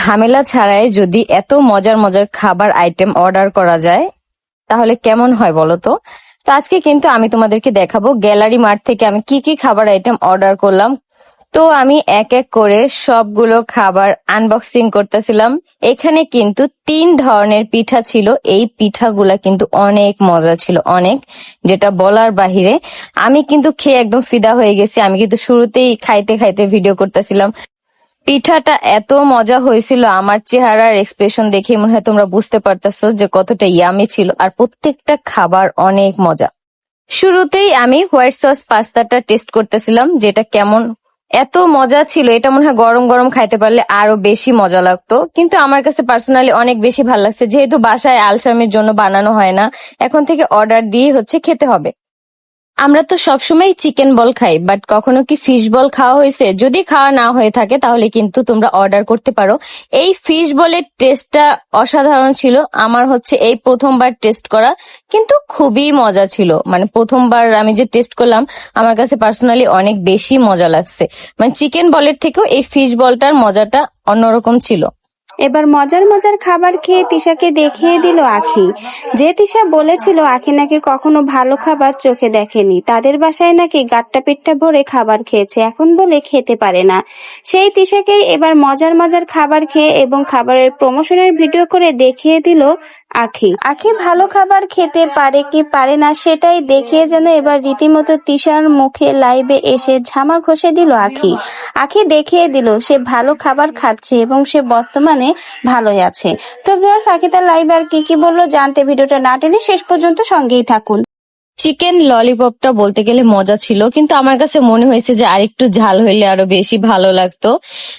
ঝামেলা ছাড়াই যদি এত মজার মজার খাবার আইটেম অর্ডার করা যায় তাহলে কেমন হয় বলো তো। তো আজকে কিন্তু আমি তোমাদেরকে দেখাবো গ্যালারি মার্ট থেকে আমি কি কি খাবার আইটেম অর্ডার করলাম। তো আমি এক এক করে সবগুলো খাবার আনবক্সিং করতেছিলাম। এখানে কিন্তু 3 ধরনের পিঠা ছিল। এই পিঠাগুলা কিন্তু অনেক মজা ছিল, অনেক, যেটা বলার বাহিরে। আমি কিন্তু খেয়ে একদম ফিদা হয়ে গেছি। আমি কিন্তু শুরুতেই খাইতে খাইতে ভিডিও করতেছিলাম। পিঠাটা এত মজা হয়েছিল, আমার চেহারার এক্সপ্রেশন দেখে মনে হয় তোমরা বুঝতে পারতেছো যে কতটা ইয়ামি ছিল। আর প্রত্যেকটা খাবার অনেক মজা। শুরুতেই আমি হোয়াইট সস পাস্তাটা টেস্ট করতেছিলাম, যেটা কেমন এত মজা ছিল। এটা মনে হয় গরম গরম খাইতে পারলে আরো বেশি মজা লাগতো, কিন্তু আমার কাছে পার্সোনালি অনেক বেশি ভালো লাগছে। যেহেতু বাসায় আলসামের জন্য বানানো হয় না, এখন থেকে অর্ডার দিয়ে খেতে হবে। আমরা তো সবসময় চিকেন বল খাই, বাট কখনো কি ফিশ বল খাওয়া হয়েছে? যদি খাওয়া না হয়ে থাকে তাহলে কিন্তু তোমরা অর্ডার করতে পারো। এই ফিশ বলের টেস্টটা অসাধারণ ছিল। আমার এই প্রথমবার টেস্ট করা, কিন্তু খুবই মজা ছিল। মানে প্রথমবার আমি যে টেস্ট করলাম, আমার কাছে পার্সোনালি অনেক বেশি মজা লাগছে। মানে চিকেন বলের থেকেও এই ফিশ বলটার মজাটা অন্যরকম ছিল। এবার মজার মজার খাবার খেয়ে তিশাকে দেখিয়ে দিল আখি। যে তিশা বলেছিল আখি নাকি কখনো ভালো খাবার চোখে দেখেনি, তাদের বাসায় নাকি গাট্টা পেটটা ভরে খাবার খেয়েছে, এখন বলে খেতে পারে না। সেই তিশাকেই এবার মজার মজার খাবার খেয়ে এবং খাবারের প্রমোশনের ভিডিও করে দেখিয়ে দিল আখি। আখি ভালো খাবার খেতে পারে কি পারে না সেটাই দেখিয়ে যেন এবার রীতিমতো তিশার মুখে লাইভে এসে ঝামা ঘষে দিল আখি। আখি দেখিয়ে দিল সে ভালো খাবার খাচ্ছে এবং সে বর্তমানে ভালোই আছে। তো ভিউয়ার্স, আখি তার লাইভে আর কি কি বললো জানতে ভিডিওটা না টেনে শেষ পর্যন্ত সঙ্গেই থাকুন। চিকেন ললিপপটা বলতে গেলে মজা ছিল, কিন্তু আমার কাছে মনে হয়েছে যে আরেকটু ঝাল হইলে আরো বেশি ভালো লাগতো।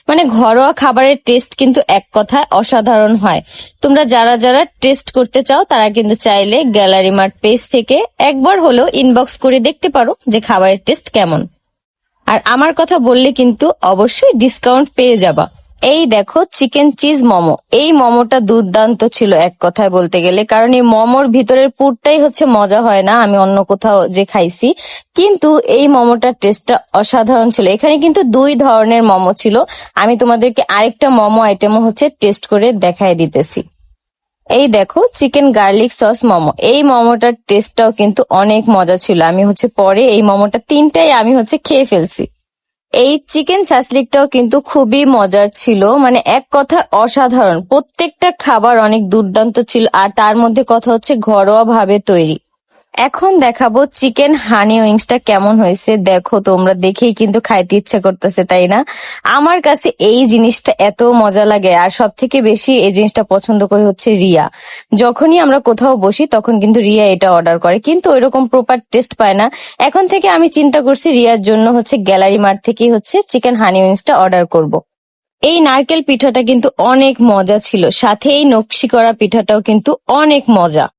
মানে ঘরোয়া খাবারের টেস্ট কিন্তু এক কথায় অসাধারণ হয়। তোমরা যারা যারা টেস্ট করতে চাও তারা কিন্তু চাইলে গ্যালারি মার্ট পেজ থেকে একবার হলেও ইনবক্স করে দেখতে পারো যে খাবারের টেস্ট কেমন। আর আমার কথা বললে কিন্তু অবশ্যই ডিসকাউন্ট পেয়ে যাবা। এই দেখো চিকেন চিজ মোমো। এই মোমোটা দুর্দান্ত ছিল এক কথায় বলতে গেলে, কারণ এই মোমোর ভিতরের পুরটাই মজা হয় না আমি অন্য কোথাও যে খাইছি। কিন্তু এই মোমোটার টেস্টটা অসাধারণ ছিল। এখানে কিন্তু 2 ধরনের মোমো ছিল। আমি তোমাদেরকে আরেকটা মোমো আইটেমও টেস্ট করে দেখাই দিতেছি। এই দেখো চিকেন গার্লিক সস মোমো। এই মোমোটার টেস্টটাও কিন্তু অনেক মজা ছিল। আমি পরে এই মোমোটা 3টাই আমি খেয়ে ফেলছি। এই চিকেন সাসলিকটাও কিন্তু খুবই মজার ছিল, মানে এক কথা অসাধারণ। প্রত্যেকটা খাবার অনেক দুর্দান্ত ছিল, আর তার মধ্যে কথা ঘরোয়া ভাবে তৈরি। এখন দেখাবো চিকেন হানি উইংসটা কেমন হয়েছে। দেখো তোমরা দেখেই কিন্তু খাইতে ইচ্ছা করতেছে, তাই না? আমার কাছে এই জিনিসটা এত মজা লাগে, আর সব থেকে বেশি এই জিনিসটা পছন্দ করে রিয়া। যখনই আমরা কোথাও বসি তখন কিন্তু রিয়া এটা অর্ডার করে, কিন্তু ওইরকম প্রপার টেস্ট পায় না। এখন থেকে আমি চিন্তা করছি রিয়ার জন্য গ্যালারি মার্ট থেকেই চিকেন হানি উইংসটা অর্ডার করব। এই নারকেল পিঠাটা কিন্তু অনেক মজা ছিল, সাথে এই নকশি করা পিঠাটাও কিন্তু অনেক মজা।